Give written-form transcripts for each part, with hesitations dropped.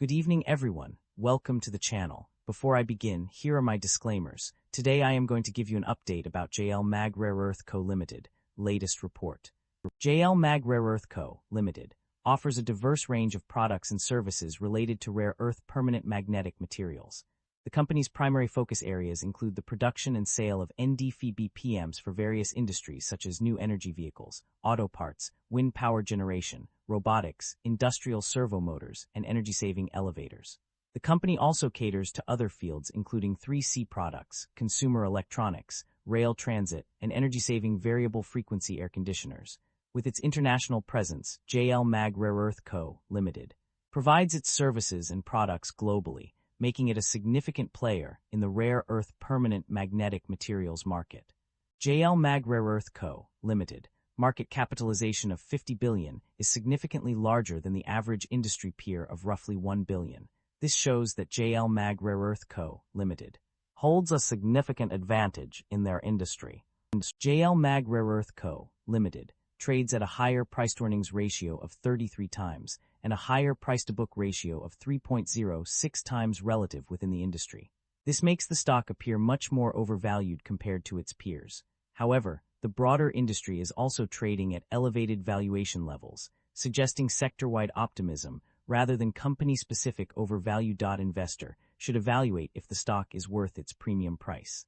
Good evening, everyone. Welcome to the channel. Before I begin, here are my disclaimers. Today I am going to give you an update about JL Mag Rare Earth Co. Limited, latest report. JL Mag Rare Earth Co. Limited offers a diverse range of products and services related to rare earth permanent magnetic materials. The company's primary focus areas include the production and sale of NdFeB PMs for various industries such as new energy vehicles, auto parts, wind power generation, robotics, industrial servo motors, and energy-saving elevators. The company also caters to other fields including 3C products, consumer electronics, rail transit, and energy-saving variable frequency air conditioners. With its international presence, JL Mag Rare Earth Co. Limited provides its services and products globally, making it a significant player in the rare earth permanent magnetic materials market. JL Mag Rare Earth Co. Limited market capitalization of $50 billion is significantly larger than the average industry peer of roughly $1 billion. This shows that JL Mag Rare Earth Co. Limited holds a significant advantage in their industry. JL Mag Rare Earth Co. Limited trades at a higher price-to-earnings ratio of 33 times and a higher price-to-book ratio of 3.06 times relative within the industry. This makes the stock appear much more overvalued compared to its peers. However, the broader industry is also trading at elevated valuation levels, suggesting sector-wide optimism rather than company-specific overvalue. Investor should evaluate if the stock is worth its premium price.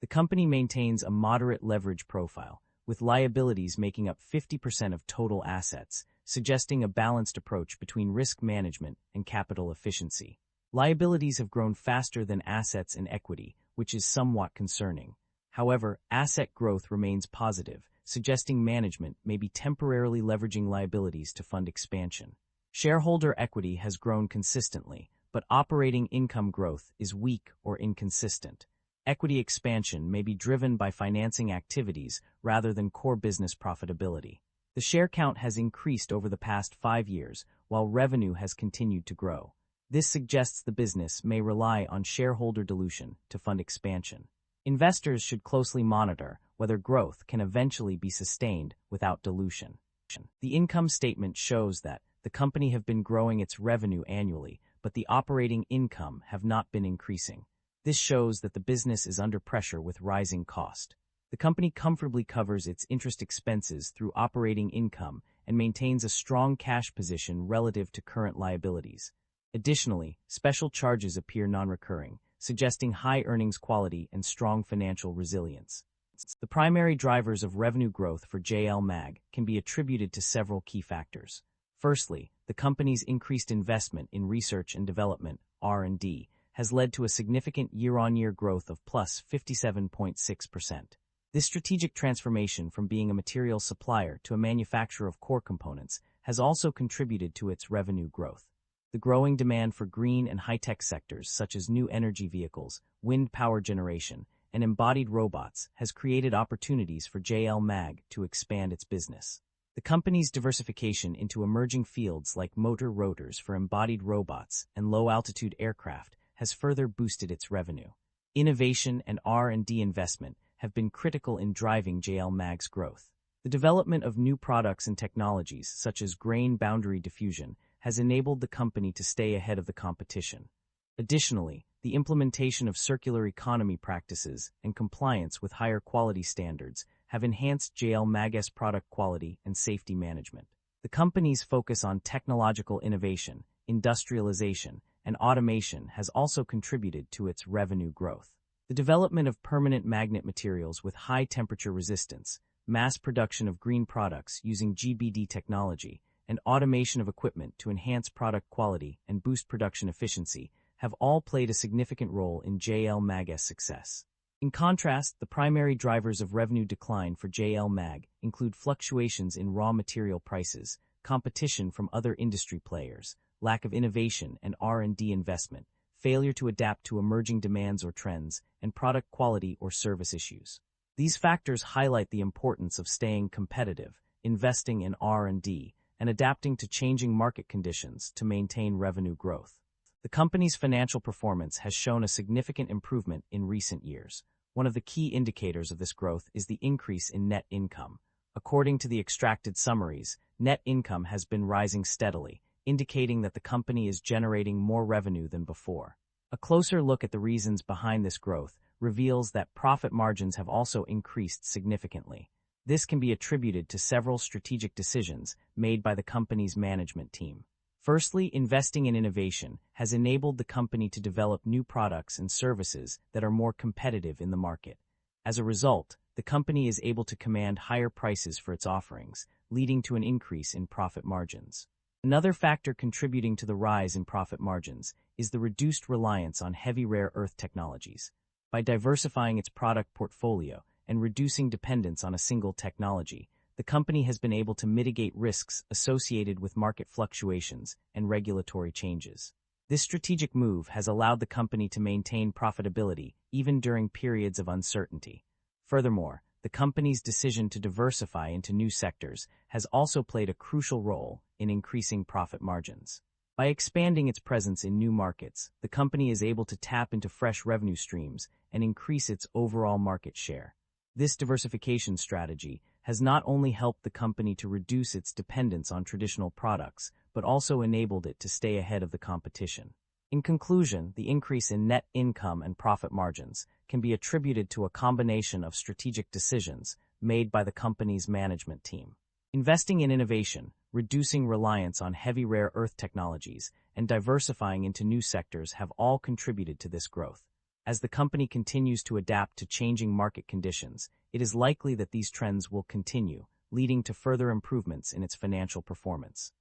The company maintains a moderate leverage profile, with liabilities making up 50% of total assets, suggesting a balanced approach between risk management and capital efficiency. Liabilities have grown faster than assets and equity, which is somewhat concerning. However, asset growth remains positive, suggesting management may be temporarily leveraging liabilities to fund expansion. Shareholder equity has grown consistently, but operating income growth is weak or inconsistent. Equity expansion may be driven by financing activities rather than core business profitability. The share count has increased over the past 5 years, while revenue has continued to grow. This suggests the business may rely on shareholder dilution to fund expansion. Investors should closely monitor whether growth can eventually be sustained without dilution. The income statement shows that the company have been growing its revenue annually, but the operating income have not been increasing. This shows that the business is under pressure with rising cost. The company comfortably covers its interest expenses through operating income and maintains a strong cash position relative to current liabilities. Additionally, special charges appear non-recurring, suggesting high earnings quality and strong financial resilience. The primary drivers of revenue growth for JL Mag can be attributed to several key factors. Firstly, the company's increased investment in research and development, R&D, has led to a significant year-on-year growth of plus 57.6%. This strategic transformation from being a material supplier to a manufacturer of core components has also contributed to its revenue growth. The growing demand for green and high-tech sectors such as new energy vehicles, wind power generation, and embodied robots has created opportunities for JL Mag to expand its business. The company's diversification into emerging fields like motor rotors for embodied robots and low-altitude aircraft has further boosted its revenue. Innovation and R&D investment have been critical in driving JL Mag's growth. The development of new products and technologies, such as grain boundary diffusion, has enabled the company to stay ahead of the competition. Additionally, the implementation of circular economy practices and compliance with higher quality standards have enhanced JL Mag's product quality and safety management. The company's focus on technological innovation, industrialization, and automation has also contributed to its revenue growth. The development of permanent magnet materials with high temperature resistance, mass production of green products using GBD technology, and automation of equipment to enhance product quality and boost production efficiency have all played a significant role in JL Mag's success. In contrast, the primary drivers of revenue decline for JL Mag include fluctuations in raw material prices, competition from other industry players, lack of innovation and R&D investment, failure to adapt to emerging demands or trends, and product quality or service issues. These factors highlight the importance of staying competitive, investing in R&D, and adapting to changing market conditions to maintain revenue growth. The company's financial performance has shown a significant improvement in recent years. One of the key indicators of this growth is the increase in net income. According to the extracted summaries, net income has been rising steadily, indicating that the company is generating more revenue than before. A closer look at the reasons behind this growth reveals that profit margins have also increased significantly. This can be attributed to several strategic decisions made by the company's management team. Firstly, investing in innovation has enabled the company to develop new products and services that are more competitive in the market. As a result, the company is able to command higher prices for its offerings, leading to an increase in profit margins. Another factor contributing to the rise in profit margins is the reduced reliance on heavy rare earth technologies. By diversifying its product portfolio and reducing dependence on a single technology, the company has been able to mitigate risks associated with market fluctuations and regulatory changes. This strategic move has allowed the company to maintain profitability even during periods of uncertainty. Furthermore, the company's decision to diversify into new sectors has also played a crucial role in increasing profit margins. By expanding its presence in new markets, the company is able to tap into fresh revenue streams and increase its overall market share. This diversification strategy has not only helped the company to reduce its dependence on traditional products, but also enabled it to stay ahead of the competition. In conclusion, the increase in net income and profit margins can be attributed to a combination of strategic decisions made by the company's management team. Investing in innovation, reducing reliance on heavy rare earth technologies, and diversifying into new sectors have all contributed to this growth. As the company continues to adapt to changing market conditions, it is likely that these trends will continue, leading to further improvements in its financial performance.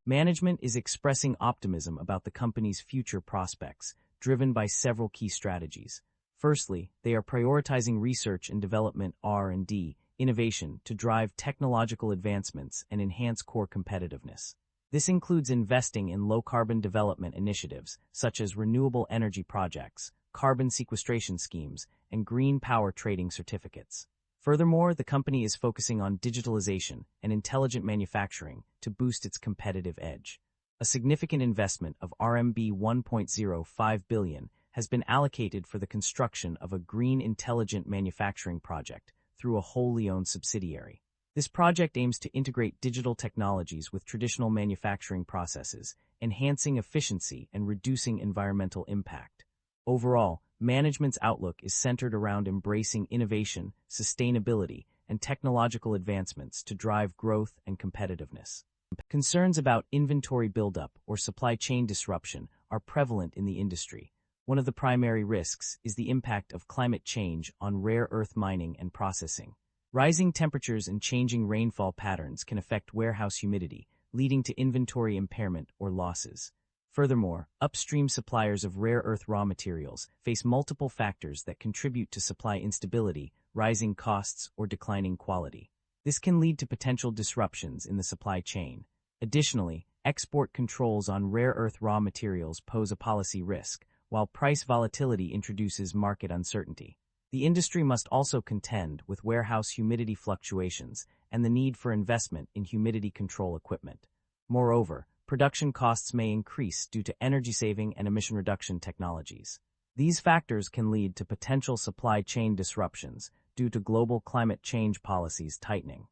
Management is expressing optimism about the company's future prospects, driven by several key strategies. Firstly, they are prioritizing research and development (R&D) innovation to drive technological advancements and enhance core competitiveness. This includes investing in low-carbon development initiatives, such as renewable energy projects, carbon sequestration schemes, and green power trading certificates. Furthermore, the company is focusing on digitalization and intelligent manufacturing to boost its competitive edge. A significant investment of RMB 1.05 billion has been allocated for the construction of a green intelligent manufacturing project through a wholly owned subsidiary. This project aims to integrate digital technologies with traditional manufacturing processes, enhancing efficiency and reducing environmental impact. Overall, management's outlook is centered around embracing innovation, sustainability, and technological advancements to drive growth and competitiveness. Concerns about inventory buildup or supply chain disruption are prevalent in the industry. One of the primary risks is the impact of climate change on rare earth mining and processing. Rising temperatures and changing rainfall patterns can affect warehouse humidity, leading to inventory impairment or losses. Furthermore, upstream suppliers of rare earth raw materials face multiple factors that contribute to supply instability, rising costs, or declining quality. This can lead to potential disruptions in the supply chain. Additionally, export controls on rare earth raw materials pose a policy risk, while price volatility introduces market uncertainty. The industry must also contend with warehouse humidity fluctuations and the need for investment in humidity control equipment. Moreover, production costs may increase due to energy-saving and emission reduction technologies. These factors can lead to potential supply chain disruptions due to global climate change policies tightening.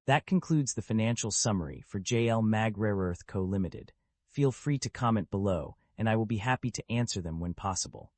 That concludes the financial summary for JL Mag Rare Earth Co. Limited. Feel free to comment below, and I will be happy to answer them when possible.